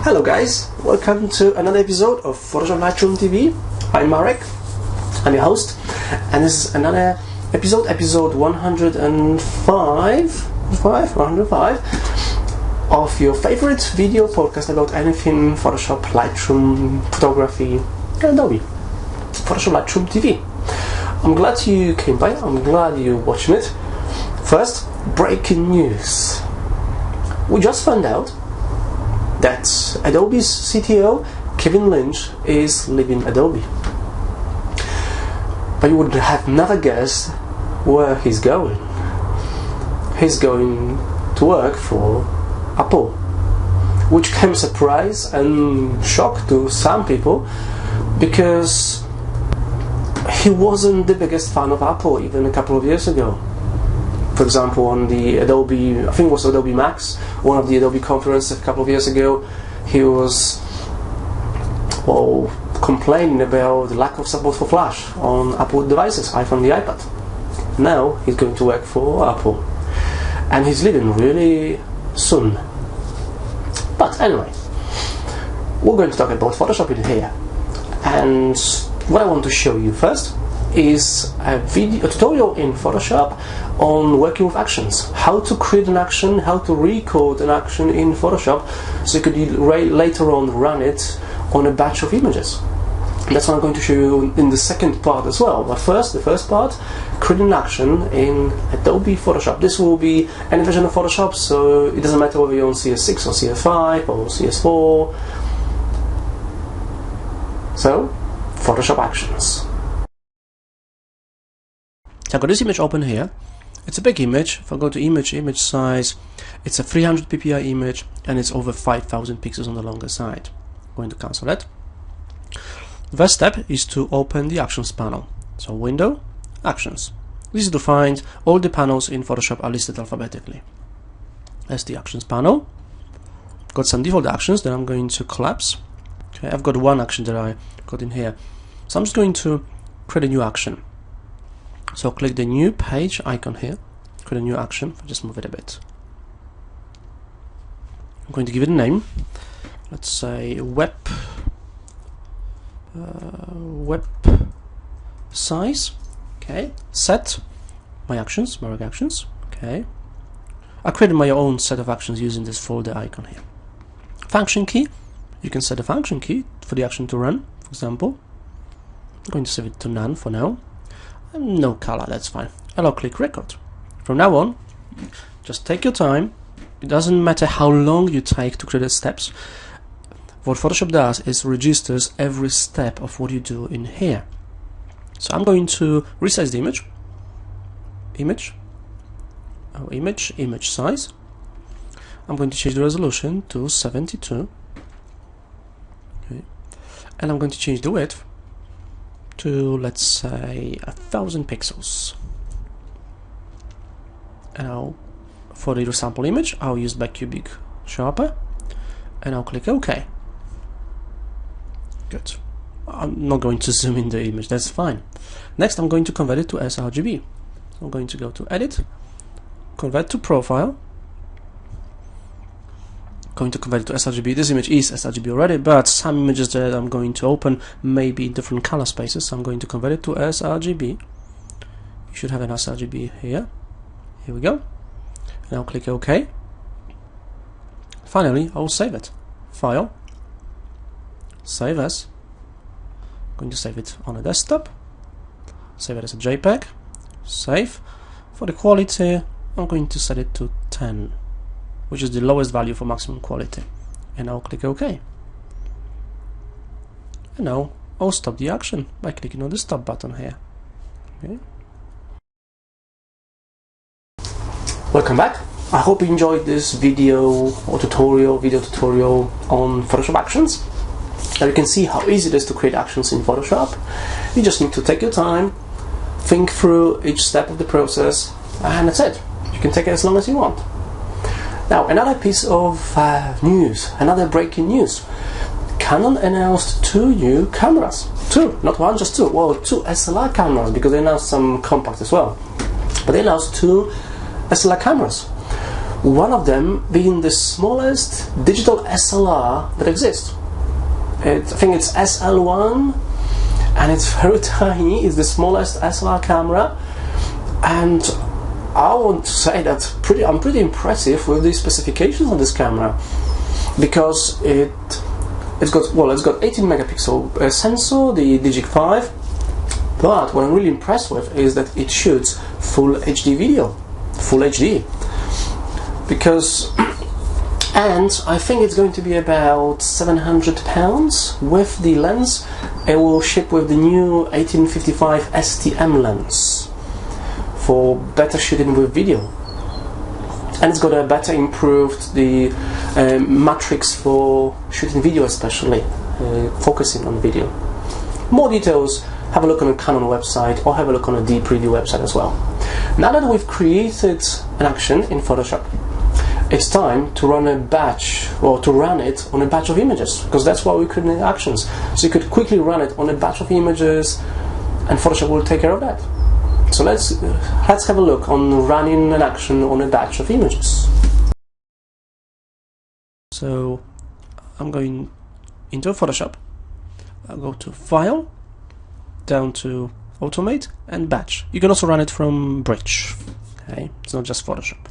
Hello guys, welcome to another episode of PhotoshopLightroomTV. I'm Marek, I'm your host, and this is another episode 105 of your favorite video podcast about anything Photoshop, Lightroom, photography, and Adobe. PhotoshopLightroomTV. I'm glad you came by, I'm glad you're watching it. First, breaking news. We just found out that Adobe's CTO, Kevin Lynch, is leaving Adobe. But you would have never guessed where he's going. He's going to work for Apple, which came as a surprise and shock to some people, because he wasn't the biggest fan of Apple even a couple of years ago. For example, on the Adobe, I think it was Adobe Max, one of the Adobe conferences a couple of years ago, he was complaining about the lack of support for Flash on Apple devices, iPhone, the iPad. Now he's going to work for Apple, and he's leaving really soon. But anyway, we're going to talk about Photoshop in here, and what I want to show you first is a tutorial in Photoshop on working with actions, how to create an action, how to record an action in Photoshop so you could later on run it on a batch of images. That's what I'm going to show you in the second part as well. But first, the first part, creating an action in Adobe Photoshop. This will be any version of Photoshop, so it doesn't matter whether you're on CS6 or CS5 or CS4. So, Photoshop actions. So I've got this image open here. It's a big image. If I go to image size, it's a 300 ppi image and it's over 5,000 pixels on the longer side. I'm going to cancel that. The first step is to open the actions panel. So window, actions. This is to find all the panels in Photoshop are listed alphabetically. That's the actions panel. Got some default actions that I'm going to collapse. Okay, I've got one action that I got in here. So I'm just going to create a new action. So click the new page icon here, create a new action. I'll just move it a bit. I'm going to give it a name. Let's say web size. Okay. Set my actions, Marek actions. Okay. I created my own set of actions using this folder icon here. Function key. You can set a function key for the action to run. For example, I'm going to save it to none for now. No color, that's fine. And I'll click record. From now on, just take your time. It doesn't matter how long you take to create the steps. What Photoshop does is registers every step of what you do in here. So I'm going to resize the image. Image size. I'm going to change the resolution to 72. Okay. And I'm going to change the width to, let's say, 1,000 pixels. And now for the sample image, I'll use Bicubic Sharper, and I'll click OK. Good. I'm not going to zoom in the image, that's fine. Next, I'm going to convert it to sRGB. I'm going to go to Edit, Convert to Profile. Going to convert it to sRGB. This image is sRGB already, but some images that I'm going to open may be in different color spaces, so I'm going to convert it to sRGB. You should have an sRGB here. Here we go. And I'll click OK. Finally, I will save it. File, Save As. I'm going to save it on a desktop. Save it as a JPEG. Save. For the quality, I'm going to set it to 10. Which is the lowest value for maximum quality, and I'll click OK. And now I'll stop the action by clicking on the stop button here. Okay. Welcome back. I hope you enjoyed this video tutorial on Photoshop actions. Now you can see how easy it is to create actions in Photoshop. You just need to take your time, think through each step of the process, and that's it. You can take it as long as you want. Now, another piece of news, another breaking news. Canon announced 2 new cameras. 2, not one, just 2. Well, 2 SLR cameras, because they announced some compact as well. But they announced 2 SLR cameras. One of them being the smallest digital SLR that exists. I think it's SL1, and it's very tiny. It's the smallest SLR camera, and I want to say that I'm pretty impressive with the specifications on this camera, because it's got 18 megapixel sensor, the Digic 5. But what I'm really impressed with is that it shoots full HD video, full HD. And I think it's going to be about £700 with the lens. It will ship with the new 1855 STM lens for better shooting with video. And it's got a better improved matrix for shooting video, especially focusing on video. More details, have a look on the Canon website or have a look on the D-Preview website as well. Now that we've created an action in Photoshop, it's time to run a batch, or to run it on a batch of images, because that's why we create actions. So you could quickly run it on a batch of images, and Photoshop will take care of that. So let's have a look on running an action on a batch of images. So I'm going into Photoshop. I'll go to File, down to Automate and Batch. You can also run it from Bridge. Okay, it's not just Photoshop.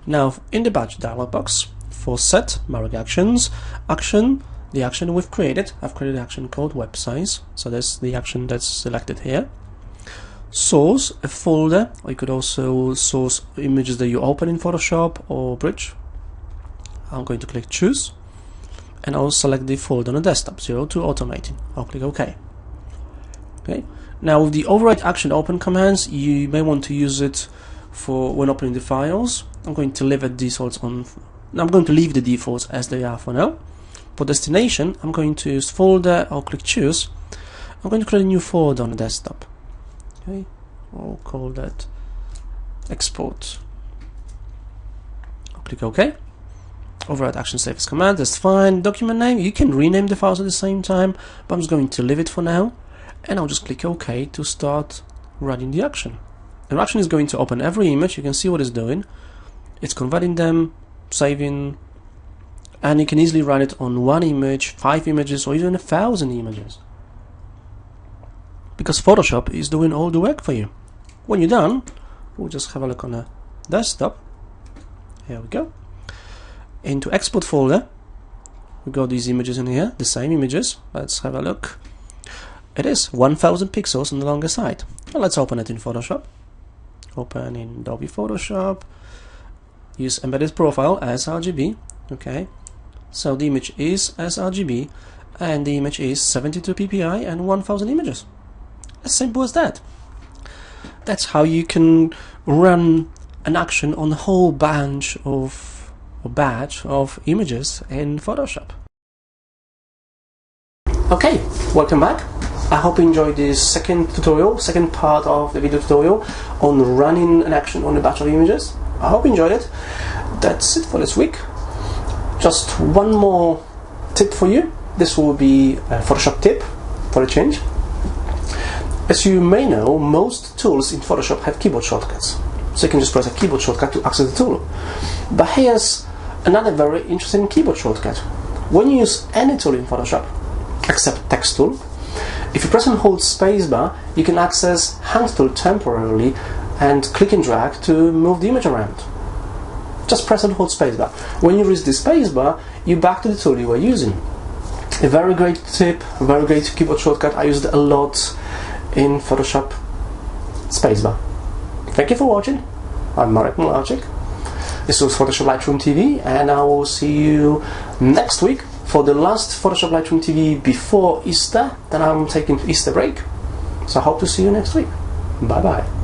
Now in the Batch dialog box, for Set, Marek Actions, Action, the action we've created. I've created an action called Web Size, so that's the action that's selected here. Source, a folder, or you could also source images that you open in Photoshop or Bridge. I'm going to click Choose, and I'll select the folder on the desktop, 0 to Automating. I'll click OK. Okay. Now with the override action open commands, you may want to use it for when opening the files. I'm going to leave the defaults on. I'm going to leave the defaults as they are for now. For destination, I'm going to use folder. I'll click Choose. I'm going to create a new folder on the desktop. Okay, I'll call that Export. I'll click OK. Override action save as command. That's fine. Document name. You can rename the files at the same time, but I'm just going to leave it for now. And I'll just click OK to start running the action. The action is going to open every image. You can see what it's doing. It's converting them, saving, and you can easily run it on 1 image, 5 images, or even 1,000 images. Because Photoshop is doing all the work for you. When you're done, we'll just have a look on the desktop. Here we go. Into Export folder, we got these images in here, the same images. Let's have a look. It is 1000 pixels on the longer side. Well, let's open it in Photoshop. Open in Adobe Photoshop. Use embedded profile as RGB. Okay, so the image is as RGB, and the image is 72 ppi and 1000 images. As simple as that. That's how you can run an action on a whole batch of images in Photoshop. Okay, welcome back. I hope you enjoyed this second part of the video tutorial on running an action on a batch of images. I hope you enjoyed it. That's it for this week. Just one more tip for you. This will be a Photoshop tip for a change. As you may know, most tools in Photoshop have keyboard shortcuts. So you can just press a keyboard shortcut to access the tool. But here's another very interesting keyboard shortcut. When you use any tool in Photoshop, except text tool, if you press and hold spacebar, you can access hand tool temporarily and click and drag to move the image around. Just press and hold spacebar. When you reach the spacebar, you're back to the tool you were using. A very great tip, a very great keyboard shortcut. I used it a lot in Photoshop. Spacebar. Thank you for watching. I'm Marek Mularczyk. This was Photoshop Lightroom TV, and I will see you next week for the last Photoshop Lightroom TV before Easter. Then I'm taking Easter break. So I hope to see you next week. Bye bye.